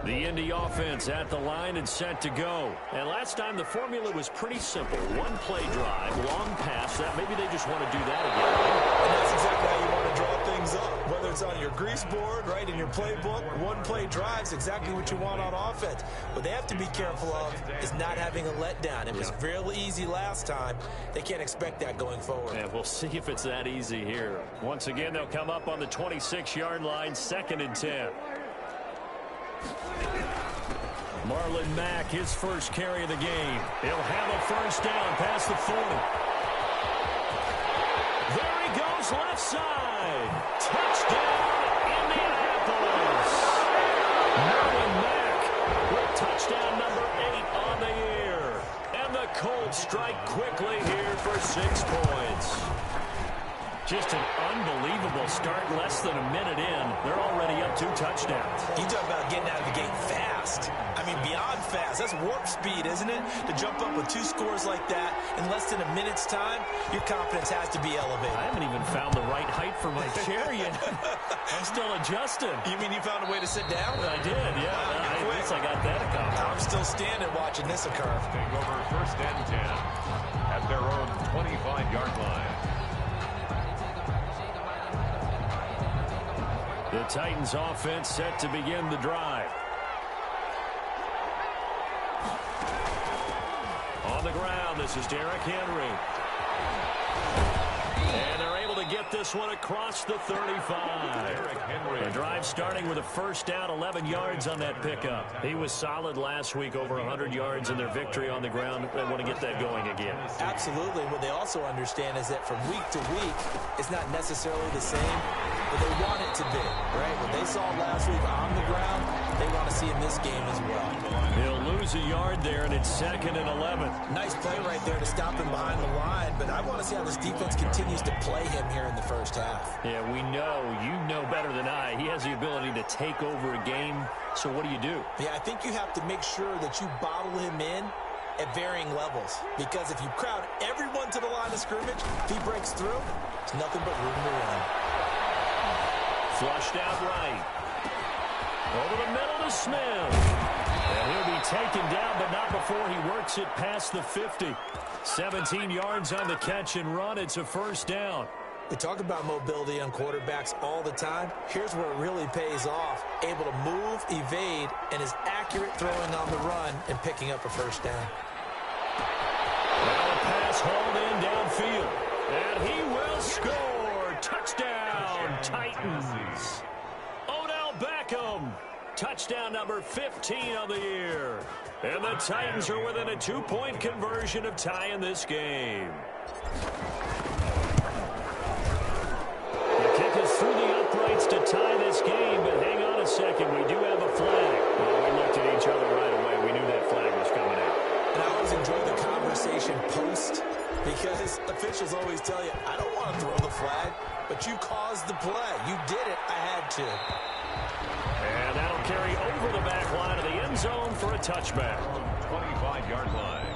The Indy offense at the line and set to go. And last time the formula was pretty simple. One play drive, long pass. That maybe they just want to do that again. And that's exactly how you want to draw things up. Whether it's on your grease board, right, in your playbook, one play drive's exactly what you want on offense. What they have to be careful of is not having a letdown. It was real easy last time. They can't expect that going forward. And we'll see if it's that easy here. Once again, they'll come up on the 26-yard line, 2nd and 10. Marlon Mack, his first carry of the game. He'll have a first down past the 40. There he goes, left side. Touchdown, Indianapolis. Marlon Mack with touchdown number 8 on the year. And the Colts strike quickly here for 6 points. Just an unbelievable start. Less than a minute in, they're already up 2 touchdowns. You talk about getting out of the gate fast. I mean, beyond fast. That's warp speed, isn't it? To jump up with 2 scores like that in less than a minute's time, your confidence has to be elevated. I haven't even found the right height for my chair yet. I'm still adjusting. You mean you found a way to sit down? I did, yeah. At least I got that accomplished. I'm still standing watching this occur. Take over 1st and 10 at their own 25-yard line. The Titans offense set to begin the drive. On the ground, this is Derrick Henry. And they're able to get this one across the 35. The drive starting with a first down, 11 yards on that pickup. He was solid last week, over 100 yards in their victory on the ground. They want to get that going again. Absolutely. What they also understand is that from week to week, it's not necessarily the same, but they want it to be, right? What they saw last week on the ground, they want to see in this game as well. He'll lose a yard there, and it's 2nd and 11. Nice play right there to stop him behind the line, but I want to see how this defense continues to play him here in the first half. Yeah, we know, you know better than I, he has the ability to take over a game. So what do you do? Yeah, I think you have to make sure that you bottle him in at varying levels, because if you crowd everyone to the line of scrimmage, if he breaks through, it's nothing but room to run. Flushed out right. Over the middle to Smith. And he'll be taken down, but not before he works it past the 50. 17 yards on the catch and run. It's a first down. We talk about mobility on quarterbacks all the time. Here's where it really pays off. Able to move, evade, and is accurate throwing on the run and picking up a first down. Now a pass hauled in downfield. And he will score. Touchdown, Titans. Odell Beckham. Touchdown number 15 on the year. And the Titans are within a 2-point conversion of tying this game. The kick is through the uprights to tie this game, but hang on a second. We do have a flag. Well, we looked at each other right away. We knew that flag was coming out. And I always enjoy the conversation post, because officials always tell you, I don't want to throw the flag, but you caused the play. You did it. I had to. And that'll carry over the back line of the end zone for a touchback. 25-yard line.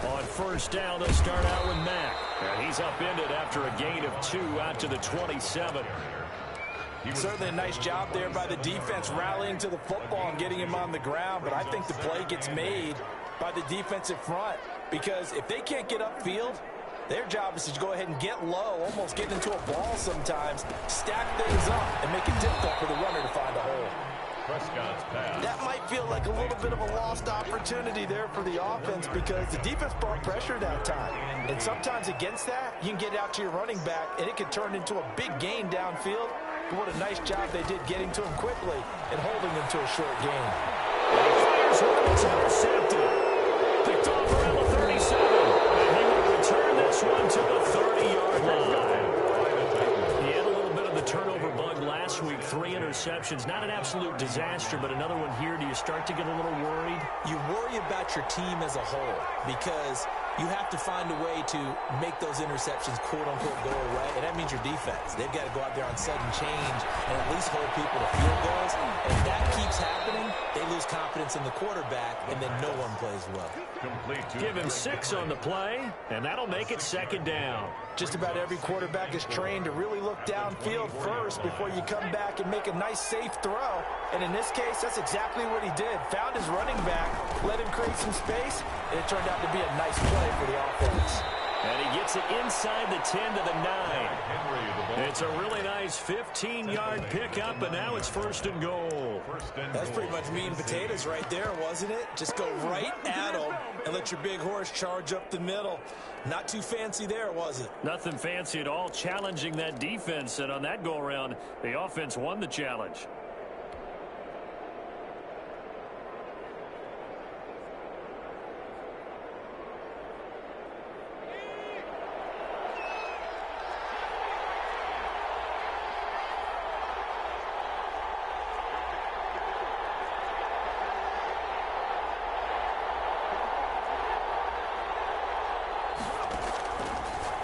On first down, they'll start out with Mack. And he's upended after a gain of 2 out to the 27. Certainly a nice job there by the defense rallying to the football and getting him on the ground, but I think the play gets made by the defensive front, because if they can't get upfield, their job is to go ahead and get low, almost get into a ball sometimes, stack things up, and make it difficult for the runner to find a hole. Prescott's pass. That might feel like a little bit of a lost opportunity there for the offense, because the defense brought pressure that time. And sometimes against that, you can get out to your running back, and it can turn into a big gain downfield. But what a nice job they did getting to him quickly and holding him to a short gain. And he fires one. It's intercepted. Picked off around the 37. And he will return this one to the 30-yard line. He had a little bit of the turnover bug last week. 3 interceptions. Not an absolute disaster, but another one here. Do you start to get a little worried? You worry about your team as a whole, because you have to find a way to make those interceptions quote-unquote go away, and that means your defense. They've got to go out there on sudden change and at least hold people to field goals. And if that keeps happening, they lose confidence in the quarterback, and then no one plays well. Give him 6 on the play, and that'll make it 2nd down. Just about every quarterback is trained to really look downfield first before you come back and make a nice, safe throw. And in this case, that's exactly what he did. Found his running back, let him create some space, and it turned out to be a nice play for the offense. And he gets it inside the 10 to the 9. It's a really nice 15-yard pickup, and now it's first and goal. That's pretty much meat and potatoes right there, wasn't it? Just go right at them and let your big horse charge up the middle. Not too fancy there, was it? Nothing fancy at all, challenging that defense, and on that go-around, the offense won the challenge.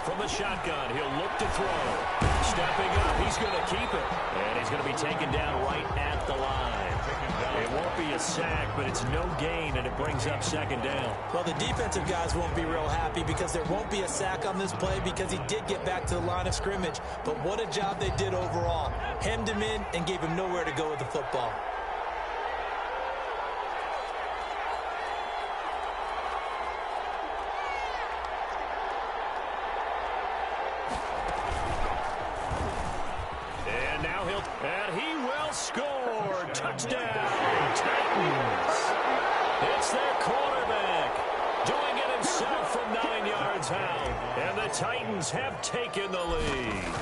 From the shotgun, he'll look to throw. Stepping up, he's going to keep it. And he's going to be taken down right at the line. It won't be a sack, but it's no gain, and it brings up second down. Well, the defensive guys won't be real happy because there won't be a sack on this play because he did get back to the line of scrimmage. But what a job they did overall. Hemmed him in and gave him nowhere to go with the football. And he will score. Touchdown, Titans. It's their quarterback doing it himself from 9 yards out. And the Titans have taken the lead.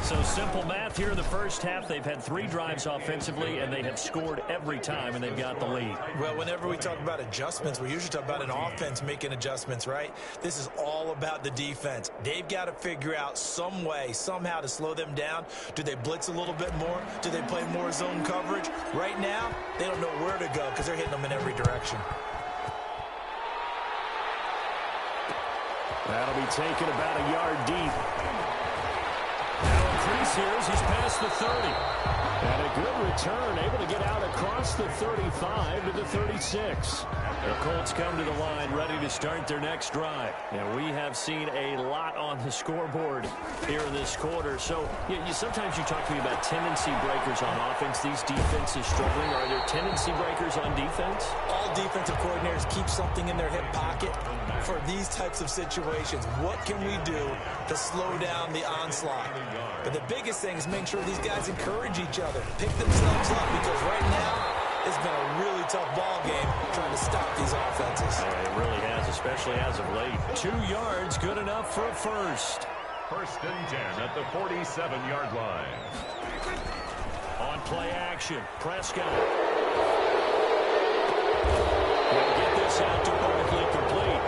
So simple math here in the first half. They've had 3 drives offensively, and they have scored every time, and they've got the lead. Well, whenever we talk about adjustments, we usually talk about an offense making adjustments, right? This is all about the defense. They've got to figure out some way, somehow to slow them down. Do they blitz a little bit more? Do they play more zone coverage? Right now, they don't know where to go because they're hitting them in every direction. That'll be taken about a yard deep. Now increase here as he's past the 30. And a good return, able to get out across the 35 to the 36. The Colts come to the line ready to start their next drive. And we have seen a lot on the scoreboard here in this quarter. So sometimes you talk to me about tendency breakers on offense. These defenses struggling. Are there tendency breakers on defense? All defensive coordinators keep something in their hip pocket for these types of situations. What can we do to slow down the onslaught? But the biggest thing is making sure these guys encourage each other, pick themselves up, because right now it's been a really tough ball game trying to stop these offenses. Yeah, it really has, especially as of late. 2 yards, good enough for a first. First and 10 at the 47-yard line. On play action, Prescott. He'll get this out to perfectly complete.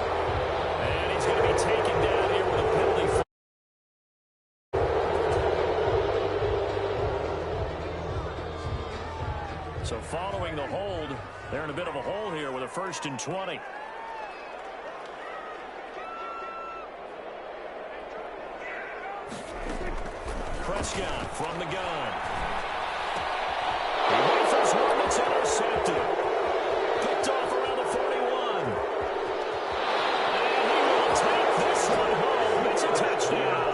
And he's going to be taken down here with a penalty. So following the hold, they're in a bit of a hole here with a first and 20. Prescott from the gun. He rifles one that's intercepted. Picked off around the 41. And he will take this one home. It's a touchdown.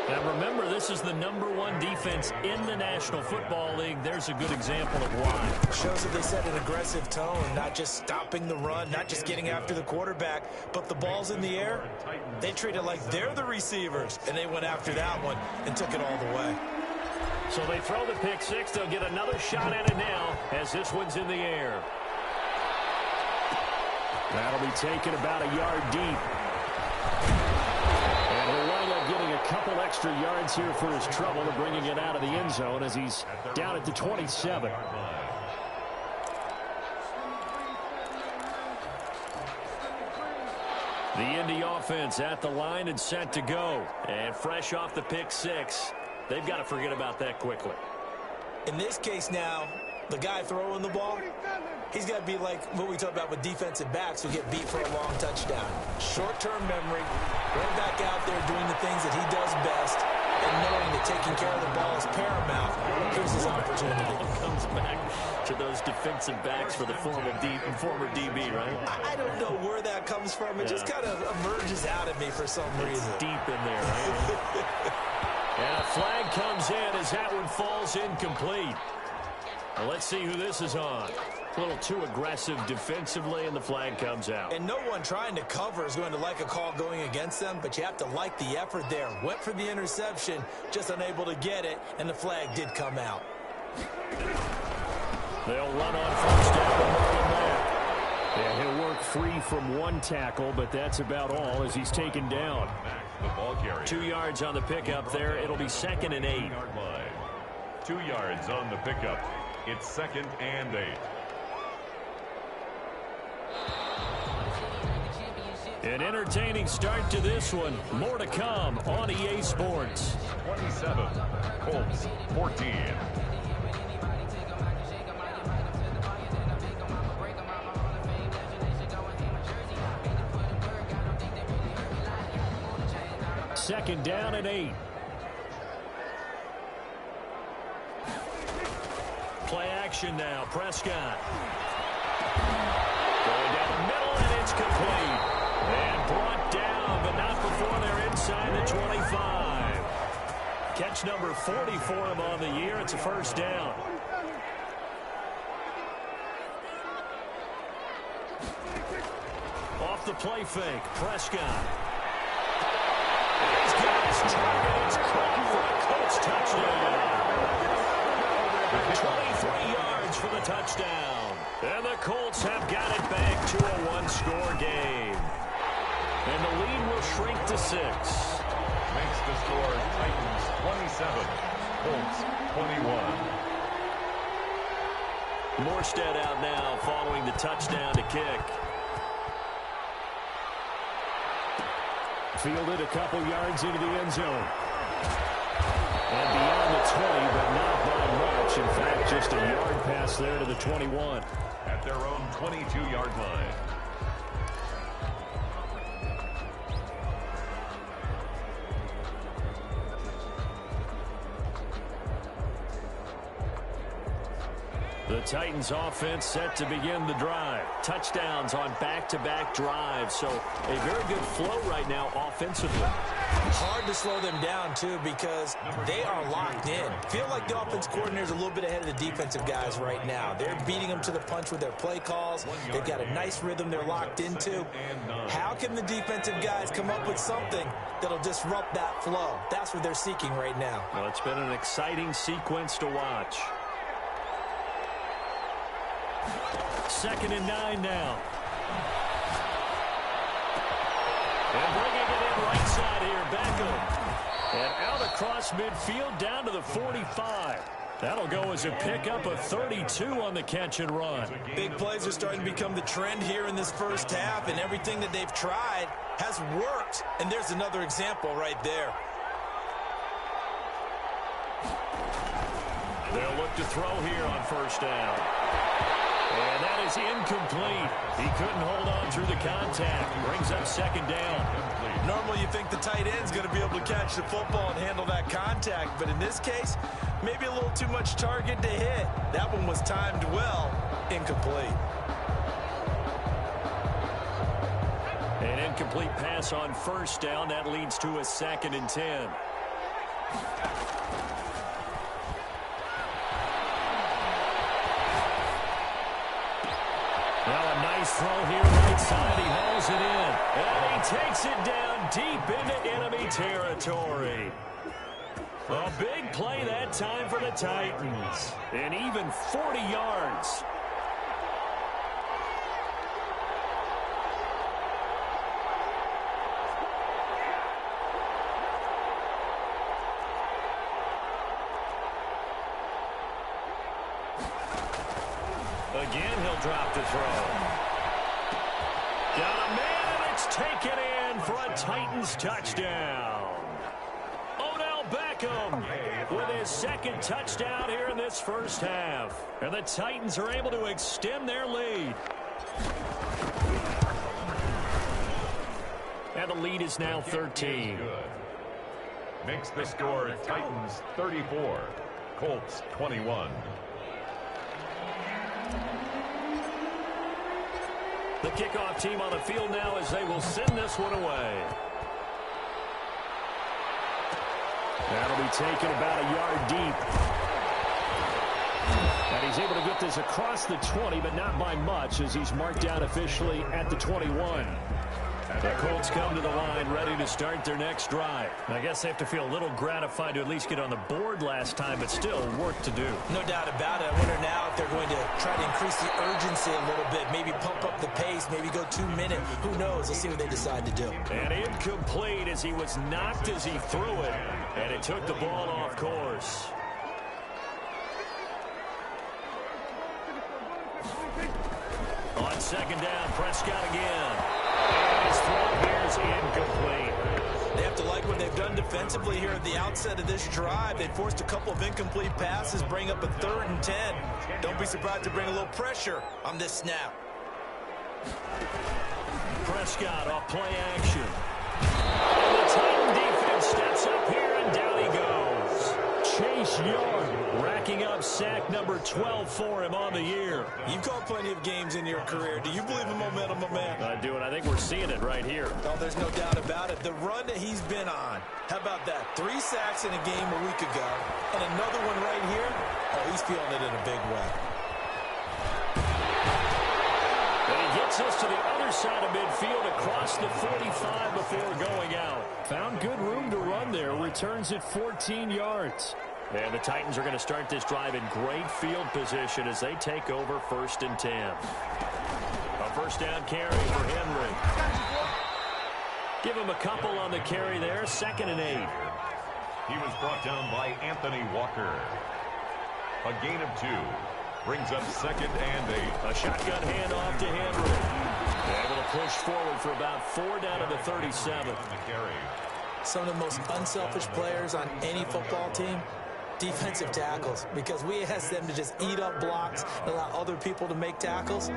And remember, this is the #1 defense in the National Football League. There's a good example of why. Shows that they set an aggressive tone, not just stopping the run, not just getting after the quarterback, but the ball's in the air. They treat it like they're the receivers, and they went after that one and took it all the way. So they throw the pick six. They'll get another shot at it now as this one's in the air. That'll be taken about a yard deep. And he'll wind up getting a couple extra yards here for his trouble and bringing it out of the end zone as he's down at the 27. The Indy offense at the line and set to go. And fresh off the pick six, they've got to forget about that quickly. In this case now, the guy throwing the ball, he's got to be like what we talk about with defensive backs who get beat for a long touchdown. Short-term memory, right back out there doing the things that he does best, and knowing that taking care of the ball is paramount, here's his opportunity. Comes back to those defensive backs for the former DB, right? I don't know where that comes from. It just kind of emerges out of me for some reason. It's deep in there, right? And a flag comes in as that one falls incomplete. Well, let's see who this is on. A little too aggressive defensively, and the flag comes out. And no one trying to cover is going to like a call going against them, but you have to like the effort there. Went for the interception, just unable to get it, and the flag did come out. They'll run on first down. Yeah, he'll work free from one tackle, but that's about all as he's taken down. 2 yards on the pickup there. It'll be 2nd and 8. 2 yards on the pickup. It's 2nd and 8. An entertaining start to this one. More to come on EA Sports. 27, Colts 14. Second down and 8. Play action now. Prescott. Going down the middle, and it's complete. And brought down, but not before they're inside the 25. Catch number 40 for him on the year. It's a first down. Off the play fake. Prescott. He's got his target. It's caught for a Colts touchdown. 23 yards for the touchdown. And the Colts have got it back to a one-score game. And the lead will shrink to 6. Makes the score Titans 27, Colts 21. Morstead out now following the touchdown to kick. Fielded a couple yards into the end zone. And beyond the 20, but not by much. In fact, just a yard pass there to the 21. At their own 22-yard line. The Titans offense set to begin the drive. Touchdowns on back-to-back drives. So a very good flow right now offensively. Hard to slow them down, too, because they are locked in. Feel like the offense coordinator is a little bit ahead of the defensive guys right now. They're beating them to the punch with their play calls. They've got a nice rhythm they're locked into. How can the defensive guys come up with something that'll disrupt that flow? That's what they're seeking right now. Well, it's been an exciting sequence to watch. 2nd and 9 now. And bringing it in right side here, Beckham. And out across midfield down to the 45. That'll go as a pickup of 32 on the catch and run. Big plays are starting to become the trend here in this first half, and everything that they've tried has worked. And there's another example right there. They'll look to throw here on first down. And that is incomplete. He couldn't hold on through the contact. Brings up 2nd down. Normally you think the tight end's going to be able to catch the football and handle that contact. But in this case, maybe a little too much target to hit. That one was timed well. Incomplete. An incomplete pass on first down. That leads to a 2nd and 10. Now a nice throw here right side. He hauls it in. And he takes it down deep into enemy territory. A big play that time for the Titans. And even 40 yards. Again, he'll drop the throw. Got a man, and it's taken in for a Titans touchdown. Odell Beckham with his 2nd touchdown here in this first half. And the Titans are able to extend their lead. And the lead is now 13. makes the score Titans 34, Colts 21. The kickoff team on the field now as they will send this one away. That'll be taken about a yard deep. And he's able to get this across the 20, but not by much as he's marked out officially at the 21. The Colts come to the line ready to start their next drive. I guess they have to feel a little gratified to at least get on the board last time, but still work to do. No doubt about it. I wonder now if they're going to try to increase the urgency a little bit, maybe pump up the pace, maybe go 2 minutes. Who knows? Let's see what they decide to do. And incomplete as he was knocked as he threw it, and it took the ball off course. On second down, Prescott again. And his throw here is incomplete. They have to like what they've done defensively here at the outset of this drive. They forced a couple of incomplete passes, bring up a 3rd and 10. Don't be surprised to bring a little pressure on this snap. Prescott off play action. And the Titan defense steps up here, and down he goes. Chase Young racking up sack number 12 for him on the year. You've called plenty of games in your career. Do you believe in momentum, my man? I do, and I think we're seeing it right here. Oh, there's no doubt about it. The run that he's been on. How about that? 3 sacks in a game a week ago, and another one right here. Oh, he's feeling it in a big way. And he gets us to the other side of midfield across the 45 before going out. Found good room to run there. Returns it 14 yards. And the Titans are going to start this drive in great field position as they take over 1st and 10. A first down carry for Henry. Give him a couple on the carry there. 2nd and 8. He was brought down by Anthony Walker. A gain of 2. Brings up 2nd and 8. A shotgun handoff to Henry. Able to push forward for about 4 down to the 37. Some of the most unselfish players on any football team, defensive tackles, because we ask them to just eat up blocks and allow other people to make tackles.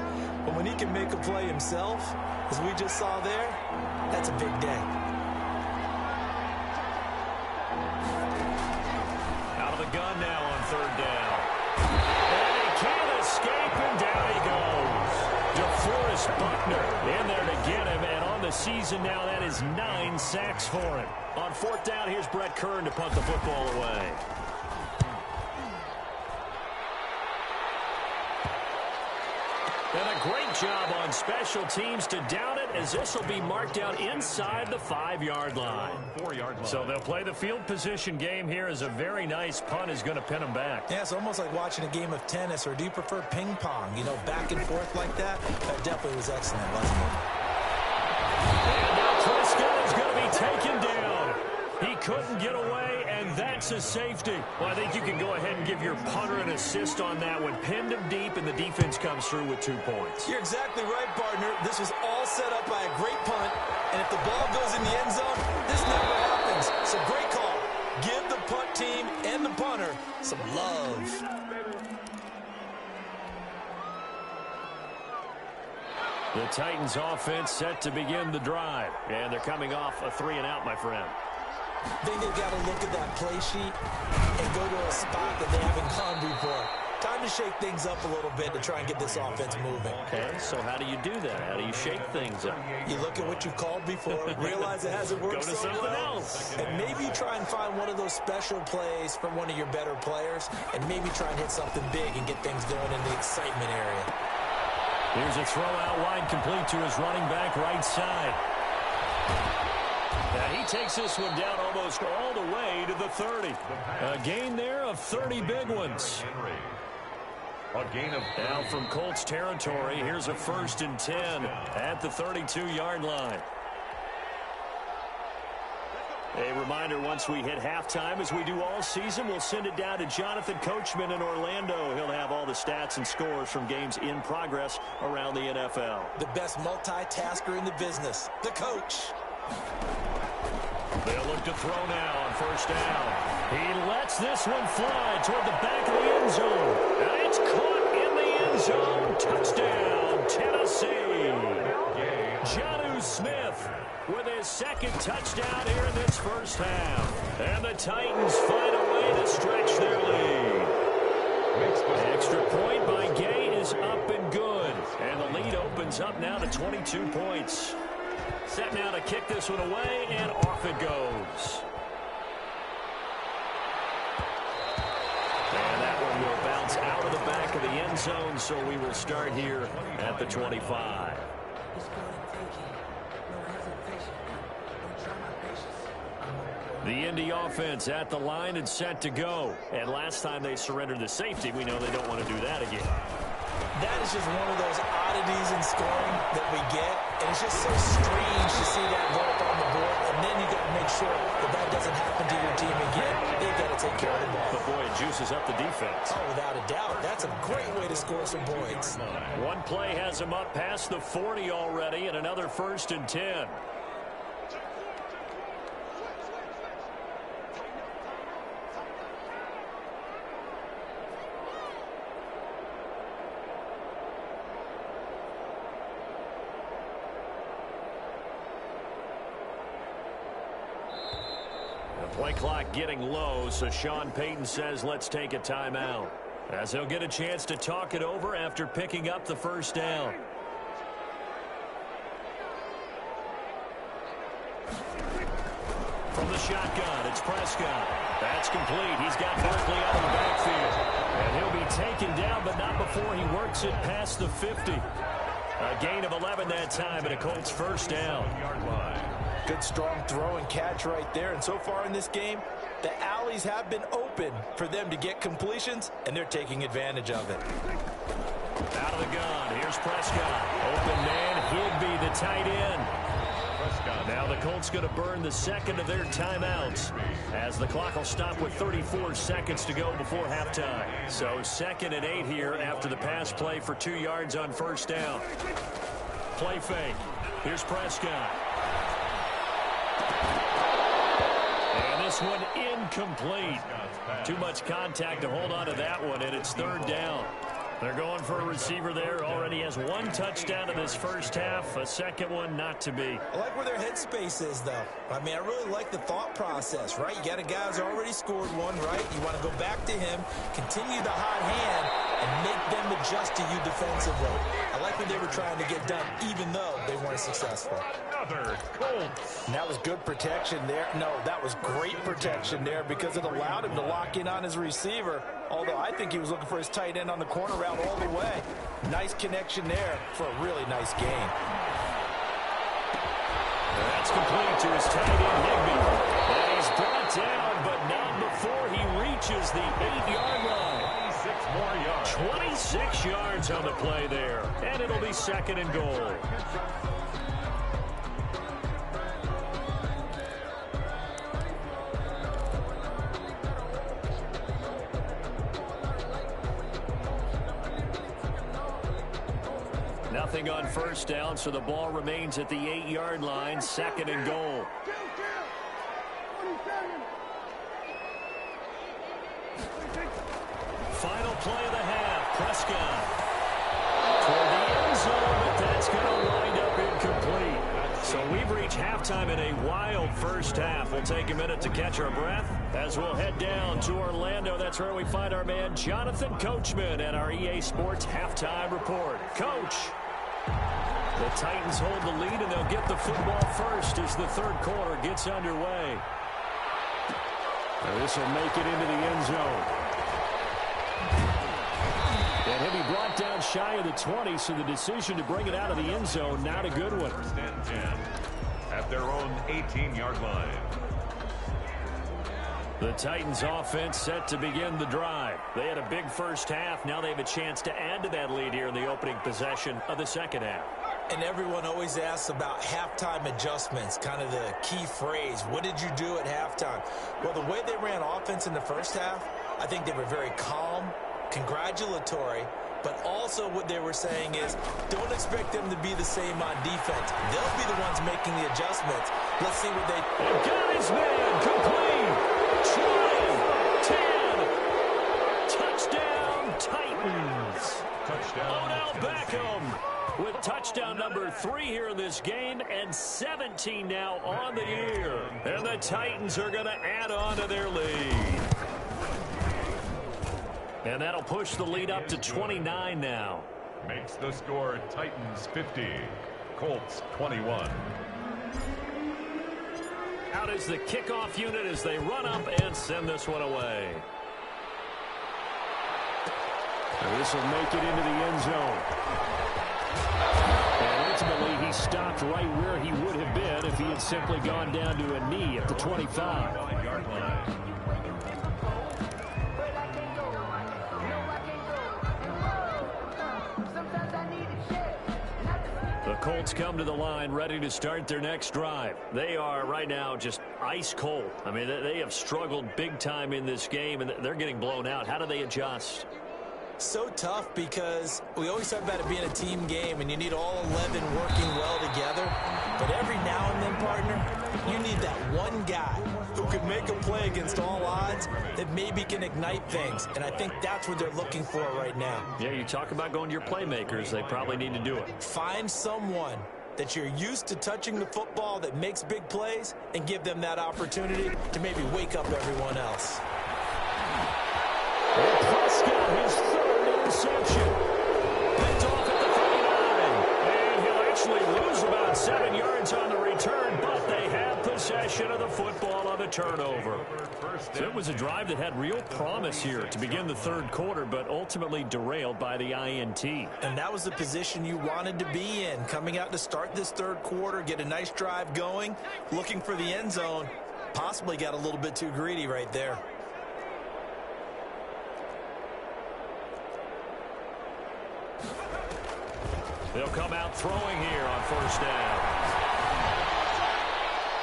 But when he can make a play himself, as we just saw there, that's a big day. Out of the gun now on 3rd down. And he can't escape, and down he goes. DeForest Buckner in there to get him, and on the season now, that is 9 sacks for him. On 4th down, here's Brett Kern to punt the football away. And a great job on special teams to down it, as this will be marked out inside the 5-yard line. 4-yard line. So they'll play the field position game here as a very nice punt is going to pin them back. Yeah, it's almost like watching a game of tennis, or do you prefer ping pong? You know, back and forth like that? That definitely was excellent, wasn't it? And now Prescott is going to be taken down. He couldn't get away, and that's a safety. Well, I think you can go ahead and give your punter an assist on that one. Pinned him deep, and the defense comes through with 2 points. You're exactly right, partner. This was all set up by a great punt, and if the ball goes in the end zone, this never happens. So great call. Give the punt team and the punter some love. The Titans offense set to begin the drive, and they're coming off a 3-and-out, my friend. I think they've got to look at that play sheet and go to a spot that they haven't gone before. Time to shake things up a little bit to try and get this offense moving. Okay, so how do you do that? How do you shake things up? You look at what you've called before, realize it hasn't worked Go to so something well, else. and maybe try and find one of those special plays from one of your better players, and maybe try and hit something big and get things going in the excitement area. Here's a throw out wide, complete to his running back right side. Now he takes this one down almost all the way to the 30. A gain there of 30 big ones. A gain of now from Colts territory, here's a 1st and 10 at the 32-yard line. A reminder, once we hit halftime, as we do all season, we'll send it down to Jonathan Coachman in Orlando. He'll have all the stats and scores from games in progress around the NFL. The best multitasker in the business, the coach. They'll look to throw now on 1st down. He lets this one fly toward the back of the end zone. And it's caught in the end zone. Touchdown, Tennessee. Jonnu Smith with his second touchdown here in this first half. And the Titans find a way to stretch their lead. Extra point by Gay is up and good. And the lead opens up now to 22 points. Set now to kick this one away, and off it goes. And that one will bounce out of the back of the end zone, so we will start here at the 25. The Indy offense at the line and set to go. And last time they surrendered the safety, we know they don't want to do that again. That is just one of those oddities in scoring that we get. And it's just so strange to see that go up on the board. And then you got to make sure that that doesn't happen to your team again. They've got to take care of the ball. But, boy, it juices up the defense. Oh, without a doubt. That's a great way to score some points. One play has them up past the 40 already, and another 1st and 10. Play clock getting low, so Sean Payton says let's take a timeout, as he'll get a chance to talk it over after picking up the first down. From the shotgun, it's Prescott. That's complete. He's got Barkley out of the backfield. And he'll be taken down, but not before he works it past the 50. A gain of 11 that time, and a Colts first down. Good strong throw and catch right there. And so far in this game, the alleys have been open for them to get completions, and they're taking advantage of it. Out of the gun, here's Prescott. Open man, Higby, the tight end. Now the Colts going to burn the second of their timeouts, as the clock will stop with 34 seconds to go before halftime. So 2nd and 8 here after the pass play for 2 yards on first down. Play fake. Here's Prescott. And this one incomplete. Too much contact to hold on to that one, and it's 3rd down. They're going for a receiver there. Already has 1 touchdown in this first half. A second one not to be. I like where their headspace is, though. I mean, I really like the thought process, right? You got a guy who's already scored one, right? You want to go back to him, continue the hot hand, and make them adjust to you defensively. I like what they were trying to get done, even though they weren't successful. Another Colts. And that was good protection there. No, that was great protection there because it allowed him to lock in on his receiver. Although I think he was looking for his tight end on the corner route all the way. Nice connection there for a really nice gain. That's complete to his tight end, Higby. And he's brought down, but not before he reaches the 8-yard line. 26 more yards. 26 yards on the play there. And it'll be 2nd and goal. Nothing on first down, so the ball remains at the 8-yard line. 2nd and goal. Final play of the half. Prescott toward the end zone, but that's going to wind up incomplete. So we've reached halftime in a wild first half. We'll take a minute to catch our breath as we'll head down to Orlando. That's where we find our man Jonathan Coachman at our EA Sports Halftime Report. Coach. The Titans hold the lead, and they'll get the football first as the 3rd quarter gets underway. This will make it into the end zone. And he'll be brought down shy of the 20, so the decision to bring it out of the end zone, not a good one. 1st and 10 at their own 18-yard line. The Titans offense set to begin the drive. They had a big first half. Now they have a chance to add to that lead here in the opening possession of the second half. And everyone always asks about halftime adjustments, kind of the key phrase. What did you do at halftime? Well, the way they ran offense in the first half, I think they were very calm, congratulatory, but also what they were saying is don't expect them to be the same on defense. They'll be the ones making the adjustments. Let's see what they... Got his man, complete. 20, 10, touchdown, Titans. Touchdown. Odell Beckham with touchdown number 3 here in this game, and 17 now on the year. And the Titans are going to add on to their lead. And that'll push the lead up to 29 now. Makes the score Titans 50, Colts 21. Out is the kickoff unit as they run up and send this one away. And this will make it into the end zone. And ultimately, he stopped right where he would have been if he had simply gone down to a knee at the 25. The Colts come to the line ready to start their next drive. They are right now just ice cold. I mean, they have struggled big time in this game, and they're getting blown out. How do they adjust? So tough because we always talk about it being a team game and you need all 11 working well together. But every now and then, partner, you need that one guy who can make a play against all odds that maybe can ignite things. And I think that's what they're looking for right now. Yeah, you talk about going to your playmakers. They probably need to do it. Find someone that you're used to touching the football that makes big plays and give them that opportunity to maybe wake up everyone else. Prescott, his third interception. Picked off at the 39. And he'll actually lose about 7 yards on the return, but they have possession of the football on the turnover. So it was a drive that had real promise here to begin the third quarter, but ultimately derailed by the INT. And that was the position you wanted to be in, coming out to start this third quarter, get a nice drive going, looking for the end zone. Possibly got a little bit too greedy right there. They'll come out throwing here on first down.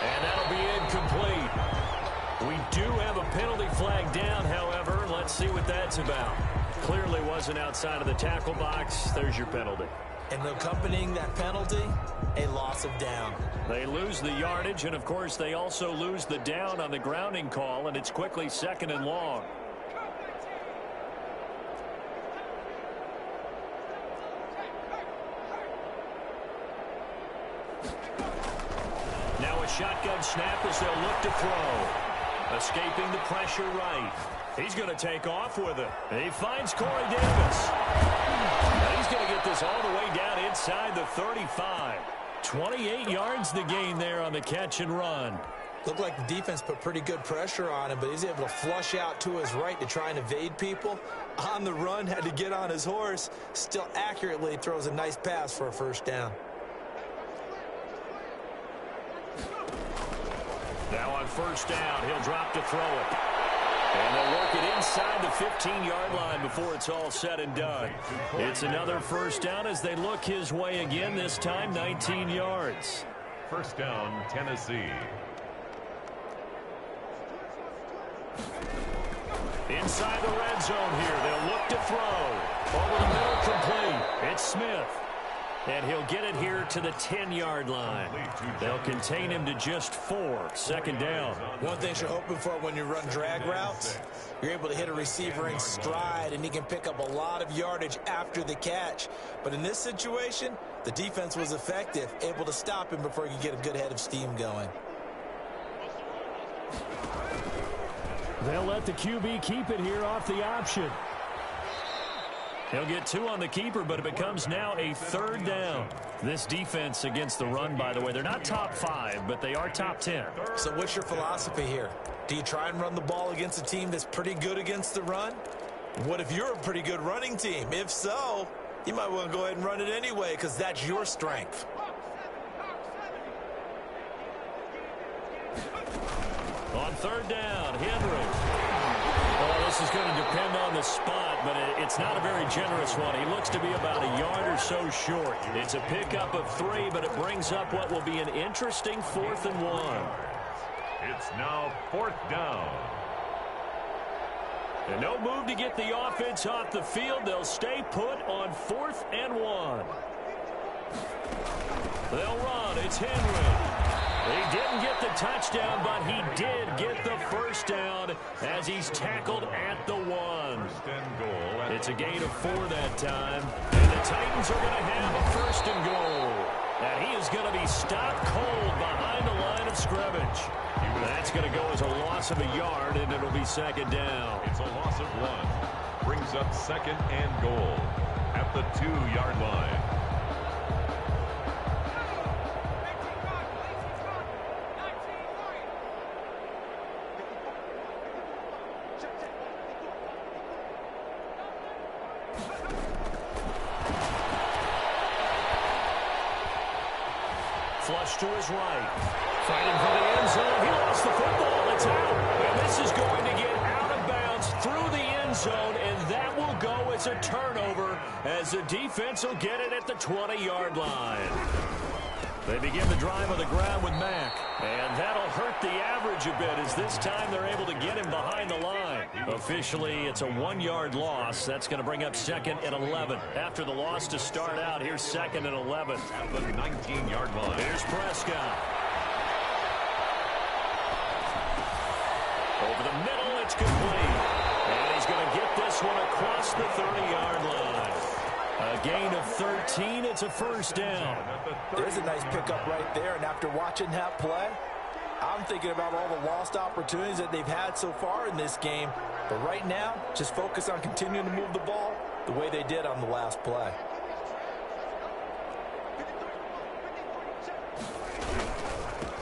And that'll be incomplete. We do have a penalty flag down, however. Let's see what that's about. Clearly wasn't outside of the tackle box. There's your penalty. And accompanying that penalty, a loss of down. They lose the yardage, and of course they also lose the down on the grounding call, and it's quickly 2nd and long. Now a shotgun snap as they'll look to throw. Escaping the pressure right. He's going to take off with it. He finds Corey Davis. And he's going to get this all the way down inside the 35. 28 yards the gain there on the catch and run. Looked like the defense put pretty good pressure on him, but he's able to flush out to his right to try and evade people. On the run, had to get on his horse. Still accurately throws a nice pass for a first down. Now on first down, he'll drop to throw it. And they'll work it inside the 15-yard line before it's all said and done. It's another first down as they look his way again, this time 19 yards. First down, Tennessee. Inside the red zone here, they'll look to throw. Over the middle, complete. It's Smith. And he'll get it here to the 10-yard line. They'll contain him to just 4. Second down. One thing you're hoping for when you run drag routes, you're able to hit a receiver in stride, and he can pick up a lot of yardage after the catch. But in this situation, the defense was effective, able to stop him before he could get a good head of steam going. They'll let the QB keep it here off the option. He'll get 2 on the keeper, but it becomes now a third down. This defense against the run, by the way, they're not top 5, but they are top 10. So what's your philosophy here? Do you try and run the ball against a team that's pretty good against the run? What if you're a pretty good running team? If so, you might want to go ahead and run it anyway because that's your strength. On third down, Henry. Well, this is going to depend on the spot, but it's not a very generous one. He looks to be about a yard or so short. It's a pickup of 3, but it brings up what will be an interesting 4th and 1. It's now 4th down. And no move to get the offense off the field. They'll stay put on 4th and 1. They'll run. It's Henry. He didn't get the touchdown, but he did get the first down as he's tackled at the 1. It's a gain of 4 that time. And Titans are going to have a 1st and goal. And he is going to be stopped cold behind the line of scrimmage. That's going to go as a loss of a yard, and it'll be 2nd down. It's a loss of 1. Brings up 2nd and goal at the 2-yard line. Flush to his right. Fighting for the end zone. He lost the football. It's out. And this is going to get out of bounds through the end zone, and that will go as a turnover as the defense will get it at the 20-yard line. They begin the drive on the ground with Mack, and that'll hurt the average a bit as this time they're able to get him behind the line. Officially, it's a 1-yard loss. That's going to bring up 2nd and 11. After the loss to start out, here's 2nd and 11. At the 19-yard line. Here's Prescott. Over the middle, it's complete. And he's going to get this one across the 30-yard line. A gain of 13. It's a 1st down. There's a nice pickup right there, and after watching that play, I'm thinking about all the lost opportunities that they've had so far in this game. But right now, just focus on continuing to move the ball the way they did on the last play.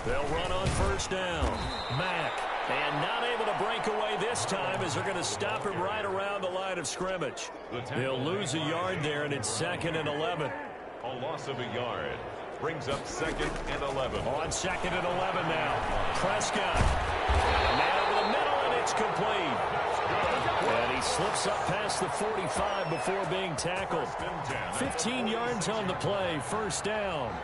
They'll run on 1st down. Mack. And not able to break away this time as they're going to stop him right around the line of scrimmage. He'll lose a yard there, and it's 2nd and 11. A loss of a yard. Brings up 2nd and 11. On 2nd and 11 now. Prescott. A man over the middle, and it's complete. And he slips up past the 45 before being tackled. 15 yards on the play. 1st down.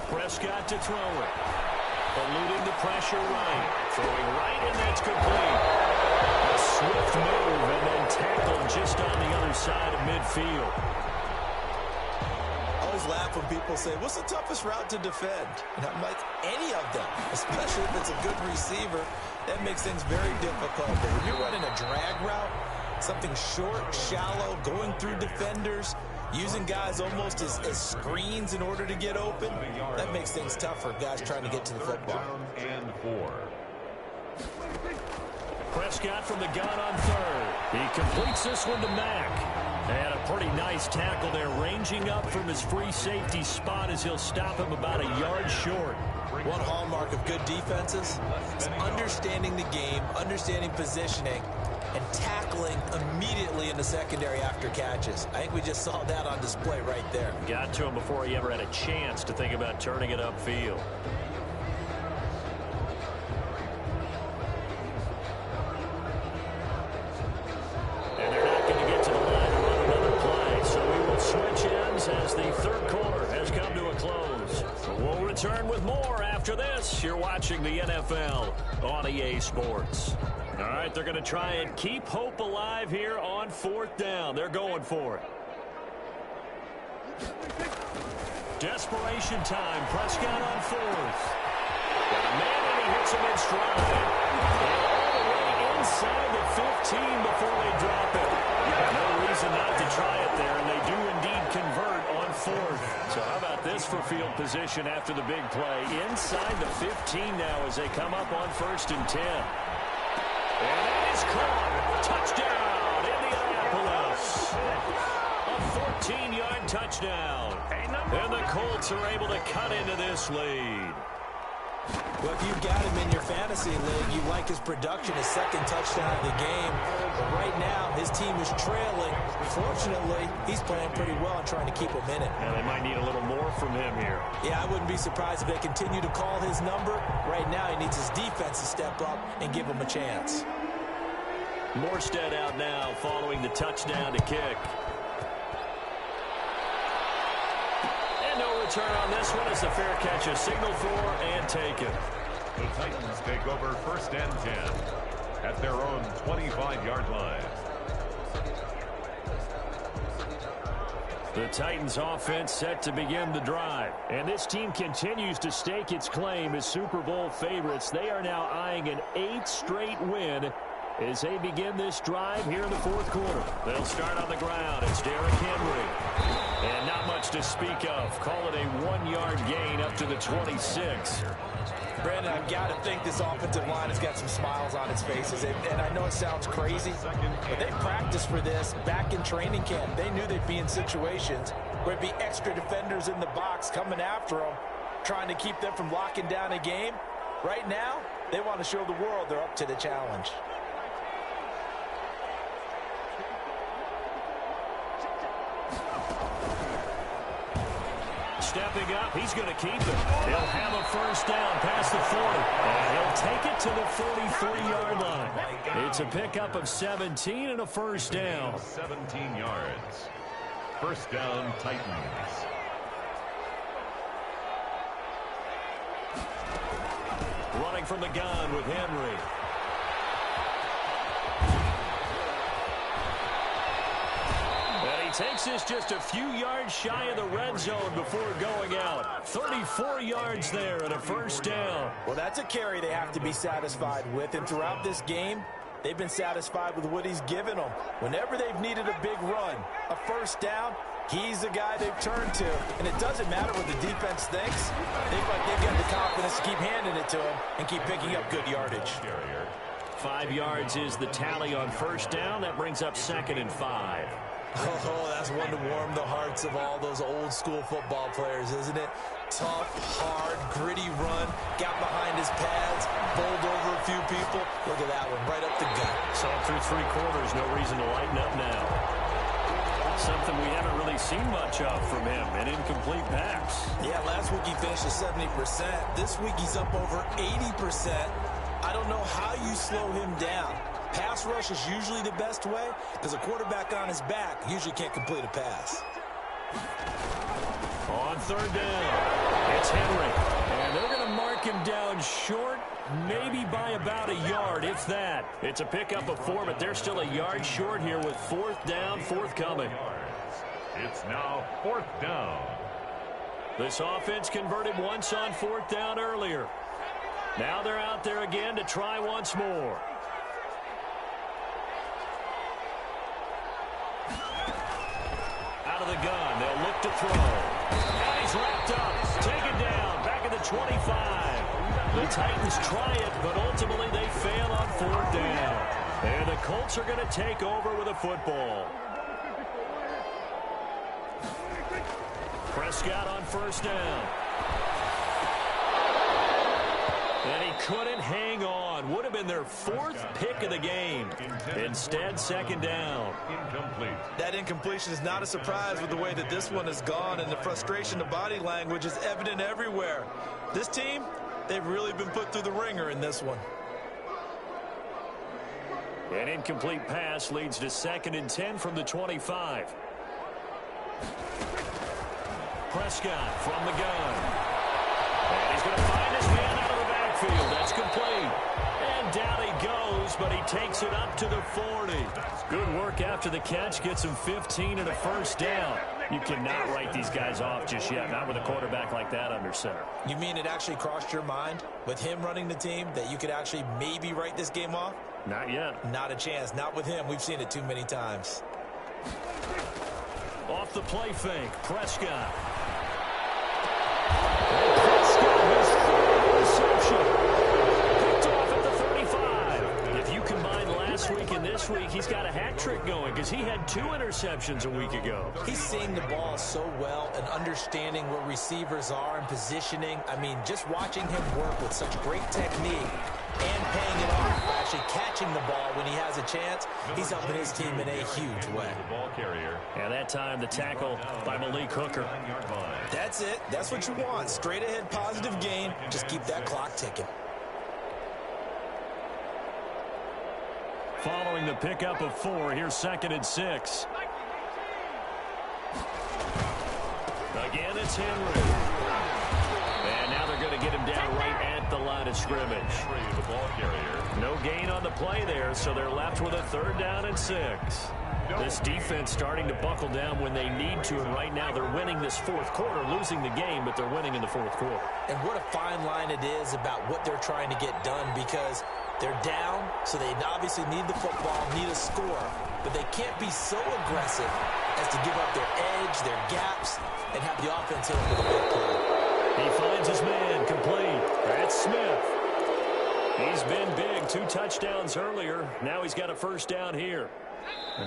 Prescott to throw it. Eluding the pressure right. Throwing right, and that's complete. A swift move, and then tackled just on the other side of midfield. I always laugh when people say, what's the toughest route to defend? And I'm like, any of them, especially if it's a good receiver. That makes things very difficult. But when you're running a drag route, something short, shallow, going through defenders, using guys almost as screens in order to get open, that makes things tough for guys trying to get to the football. And 4. Prescott from the gun on 3rd. He completes this one to Mack. And a pretty nice tackle there, ranging up from his free safety spot as he'll stop him about a yard short. One hallmark of good defenses is understanding the game, understanding positioning, and tackling immediately in the secondary after catches. I think we just saw that on display right there. Got to him before he ever had a chance to think about turning it upfield. And they're not going to get to the line to run another play, so we will switch ends as the 3rd quarter has come to a close. We'll return with more after this. You're watching the NFL on EA Sports. All right, they're going to try and keep hope alive here on 4th down. They're going for it. Desperation time. Prescott on 4th. Got a man, and he hits him in stride. And all the way inside the 15 before they drop it. No reason not to try it there, and they do indeed convert on 4th. So how about this for field position after the big play? Inside the 15 now as they come up on 1st and 10. And that is caught. Touchdown, Indianapolis. A 14-yard touchdown. And the Colts are able to cut into this lead. Well, if you've got him in your fantasy league, you like his production, his 2nd touchdown of the game. But right now, his team is trailing. Fortunately, he's playing pretty well and trying to keep him in it. And they might need a little more from him here. Yeah, I wouldn't be surprised if they continue to call his number. Right now, he needs his defense to step up and give him a chance. Morstead out now following the touchdown to kick. And no return on this one as the fair catch is signaled for and taken. The Titans take over 1st and 10. at their own 25-yard line. The Titans offense set to begin the drive. And this team continues to stake its claim as Super Bowl favorites. They are now eyeing an 8th straight win as they begin this drive here in the fourth quarter. They'll start on the ground. It's Derrick Henry. And not much to speak of. Call it a 1-yard gain up to the 26. Brandon, I've got to think this offensive line has got some smiles on its faces. And I know it sounds crazy, but they practiced for this back in training camp. They knew they'd be in situations where it'd be extra defenders in the box coming after them, trying to keep them from locking down a game. Right now, they want to show the world they're up to the challenge. Stepping up, he's going to keep it. He'll have a first down past the 40. And he'll take it to the 43-yard line. It's a pickup of 17 and a first down. 17 yards. First down, Titans. Running from the gun with Henry. Takes this just a few yards shy of the red zone before going out. 34 yards there and a first down. Well, that's a carry they have to be satisfied with. And throughout this game, they've been satisfied with what he's given them. Whenever they've needed a big run, a first down, he's the guy they've turned to. And it doesn't matter what the defense thinks. They've got the confidence to keep handing it to him and keep picking up good yardage. 5 yards is the tally on first down. That brings up 2nd and 5. Oh, that's one to warm the hearts of all those old school football players, isn't it? Tough, hard, gritty run, got behind his pads, bowled over a few people. Look at that one, right up the gut. Saw it through 3 quarters, no reason to lighten up now. Something we haven't really seen much of from him, an incomplete pass. Yeah, last week he finished at 70%. This week he's up over 80%. I don't know how you slow him down. Pass rush is usually the best way because a quarterback on his back usually can't complete a pass. On third down, it's Henry. And they're going to mark him down short, maybe by about a yard, if that. It's a pickup of 4, but they're still a yard short here with 4th down forthcoming. It's now 4th down. This offense converted once on 4th down earlier. Now they're out there again to try once more. Out of the gun, they'll look to throw. And he's wrapped up, taken down, back at the 25. The Titans try it, but ultimately they fail on 4th down. And the Colts are going to take over with a football. Prescott on first down. And he couldn't hang on. Would have been their 4th pick of the game. Instead, 2nd down. Incomplete. That incompletion is not a surprise with the way that this one has gone, and the frustration of body language is evident everywhere. This team, they've really been put through the ringer in this one. An incomplete pass leads to 2nd and 10 from the 25. Prescott from the gun. And he's going to find his man out of the backfield. That's complete. And down he goes, but he takes it up to the 40. Good work after the catch. Gets him 15 and a first down. You cannot write these guys off just yet, not with a quarterback like that under center. You mean it actually crossed your mind with him running the team that you could actually maybe write this game off? Not yet. Not a chance. Not with him. We've seen it too many times. Off the play fake, Prescott. Prescott has 3 reception. Picked off at the 35. If you combine last week and this week, he's got a hat trick going because he had 2 interceptions a week ago. He's seeing the ball so well and understanding where receivers are and positioning. I mean, just watching him work with such great technique and paying it off by actually catching the ball when he has a chance, he's helping his team in a huge way. Ball carrier. And that time, the tackle by Malik Hooker. That's it. That's what you want. Straight ahead positive gain. Just keep that clock ticking. Following the pickup of 4, here's 2nd and 6. Again, it's Henry. And now they're going to get him down right at the line line of scrimmage. The ball carrier. No gain on the play there, so they're left with a 3rd down and 6. This defense starting to buckle down when they need to, and right now they're winning this 4th quarter, losing the game, but they're winning in the 4th quarter. And what a fine line it is about what they're trying to get done, because they're down, so they obviously need the football, need a score, but they can't be so aggressive as to give up their edge, their gaps, and have the offense hit them with a big play. He finds his man complete. That's Smith. He's been big, 2 touchdowns earlier. Now he's got a 1st down here.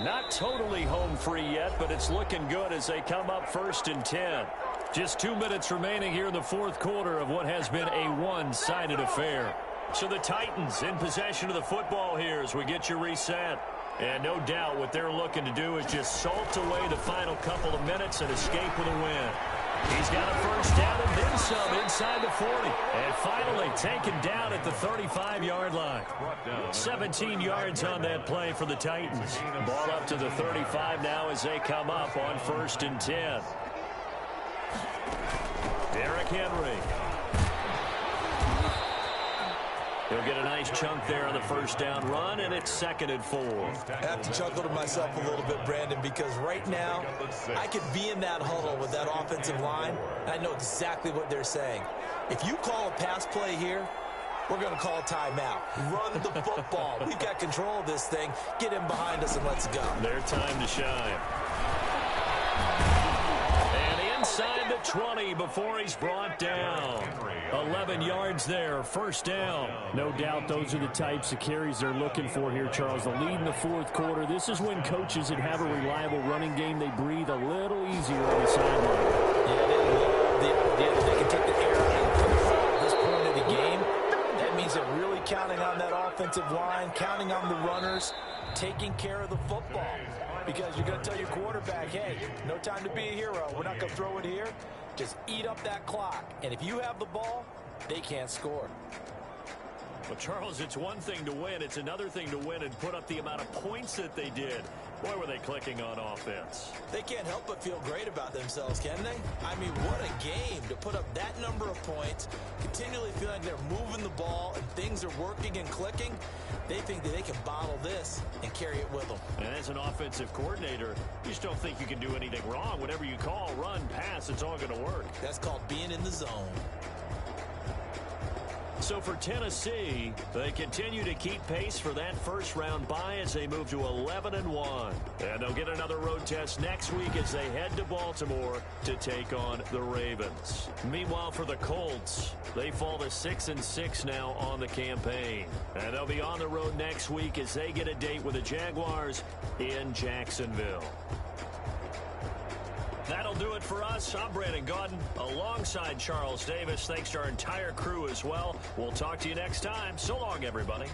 Not totally home free yet, but it's looking good as they come up 1st and 10. Just 2 minutes remaining here in the 4th quarter of what has been a one-sided affair. So the Titans in possession of the football here as we get you reset. And no doubt what they're looking to do is just salt away the final couple of minutes and escape with a win. He's got a 1st down and then some inside the 40. And finally taken down at the 35-yard line. 17 yards on that play for the Titans. Ball up to the 35 now as they come up on 1st and 10. Derrick Henry. He'll get a nice chunk there on the 1st down run, and it's 2nd and 4. I have to chuckle to myself a little bit, Brandon, because right now I could be in that huddle with that offensive line, and I know exactly what they're saying. If you call a pass play here, we're going to call a timeout. Run the football. We've got control of this thing. Get him behind us and let's go. Their time to shine. And inside the 20 before he's brought down. 11 yards there, 1st down. No doubt those are the types of carries they're looking for here, Charles. The lead in the 4th quarter. This is when coaches that have a reliable running game, they breathe a little easier on the sideline. Yeah, they love the idea that they can take the air out of the at this point of the game. That means they're really counting on that offensive line, counting on the runners, taking care of the football. Because you're going to tell your quarterback, hey, no time to be a hero. We're not going to throw it here. Just eat up that clock. And if you have the ball, they can't score. Well, Charles, it's one thing to win. It's another thing to win and put up the amount of points that they did. Boy, were they clicking on offense. They can't help but feel great about themselves, can they? I mean, what a game to put up that number of points, continually feeling like they're moving the ball and things are working and clicking. They think that they can bottle this and carry it with them. And as an offensive coordinator, you just don't think you can do anything wrong. Whatever you call, run, pass, it's all going to work. That's called being in the zone. So for Tennessee, they continue to keep pace for that 1st round bye as they move to 11-1. And they'll get another road test next week as they head to Baltimore to take on the Ravens. Meanwhile, for the Colts, they fall to 6-6 now on the campaign. And they'll be on the road next week as they get a date with the Jaguars in Jacksonville. That'll do it for us. I'm Brandon Gaudin alongside Charles Davis. Thanks to our entire crew as well. We'll talk to you next time. So long, everybody.